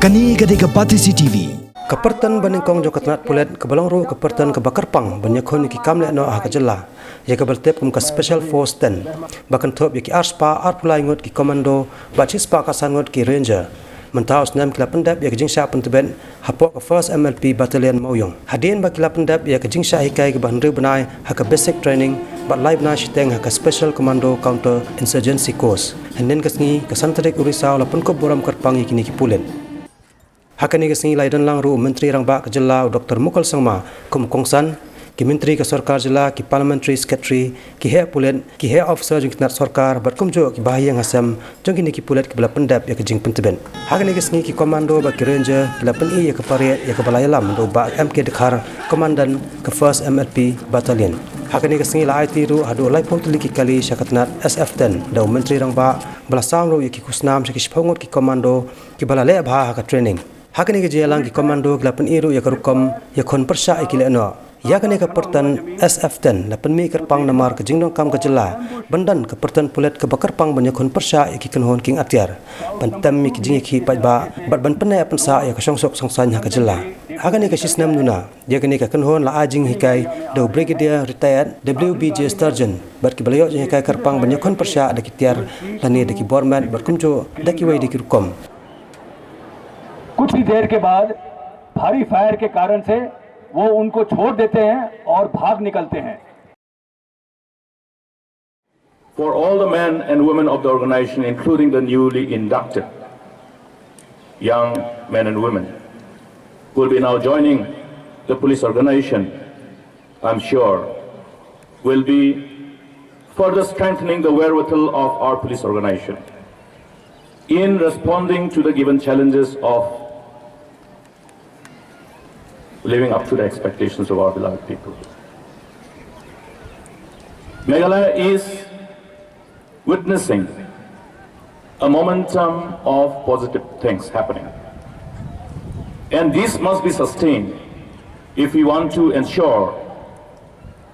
Kani gadega Pati CCTV. Ke Pyrton baningkong jo ke Tnad Pulit ke Balongru ke Pyrton ke Bakarpang banyakon ki kamle no ke Jylla ya ke bertep kum ke Special Force 10 bahkan top ki arspa arpulai ngot ki komando bacispa kasan ngot ki ranger mentaus nam kila Pyndep ya ke Jingpyntbit hapok ke First MLP Battalion Mauyong hadin ba kila Pyndep ya ke Jingsa hikai ke Bandru benai ha ke basic training bat live na shiteng ha ke Special Commando Counter Insurgency Course henen kesngi ke Santrik Urisau lapun ko boram kerpang kini ki Pulit. Hakani ke singi laidan lang ru menteri rang ba ke Jylla Dr. Mukul Sangma kum kongsan ki menteri ke sarkar Jylla ki parliamentary secretary ki he Pulit ki he officer jing Tnad sarkar bat kum jo ki bahaya ngasam jong kini ki Pulit ke bala Pyndep ya ke Jingpyntbit. Hakani ke singi ki komando ba ki ranger ki la pen ya ke pariat ya ke balayalam do ba MK dekhar komandan ke First MLP Battalion. Hakani ke singi la IT ru hadu lai pon tuli ki kali syakatnat SF10 do menteri rang ba bala sam ru ya ki kusnam ki shpongot ki komando ki bala le ba ka training. Hakani ke Jylla ki komando ki lapan iru ya kerukom ya kon persya ikile no ya kani ke Pyrton SF10 lapan mi kerpang namar ke jingdong kam ke Jylla bandan ke Pyrton Pulit ke Bakarpang banyak kon persya iki kenhon king atiar bantam mi ki jingi ki pajba bat ban penai pensa ya ke songsok songsanya ke Jylla. Hakani ke sisnam nuna ya kani ke kenhon la ajing hikai do brigadier retired WBJ Sturgeon bat ki balayo jing hikai kerpang banyak kon persya daki tiar lani daki bormat berkumjo daki wai daki rukom. कुछ ही देर के बाद भारी fire के कारण से वो उनको छोड़ देते हैं और भाग निकलते हैं. For all the men and women of the organization, including the newly inducted young men and women, who will be now joining the police organization, I'm sure, will be further strengthening the wherewithal of our police organization in responding to the given challenges of living up to the expectations of our beloved people. Meghalaya is witnessing a momentum of positive things happening. And this must be sustained if we want to ensure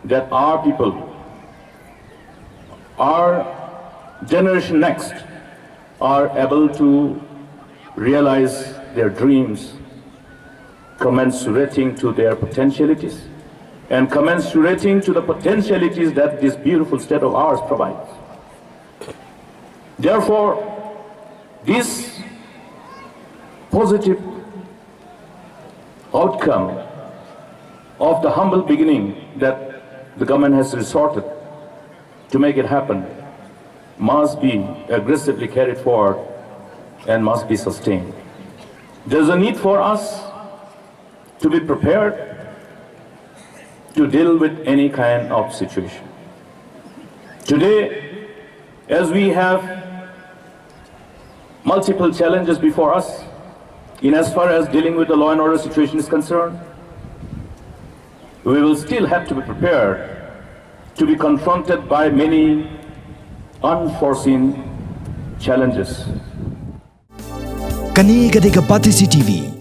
that our people, our generation next, are able to realize their dreams commensurating to their potentialities and commensurating to the potentialities that this beautiful state of ours provides. Therefore, this positive outcome of the humble beginning that the government has resorted to make it happen must be aggressively carried forward and must be sustained. There's a need for us to be prepared to deal with any kind of situation. Today, as we have multiple challenges before us, in as far as dealing with the law and order situation is concerned, we will still have to be prepared to be confronted by many unforeseen challenges. Kani gadega Pati CCTV.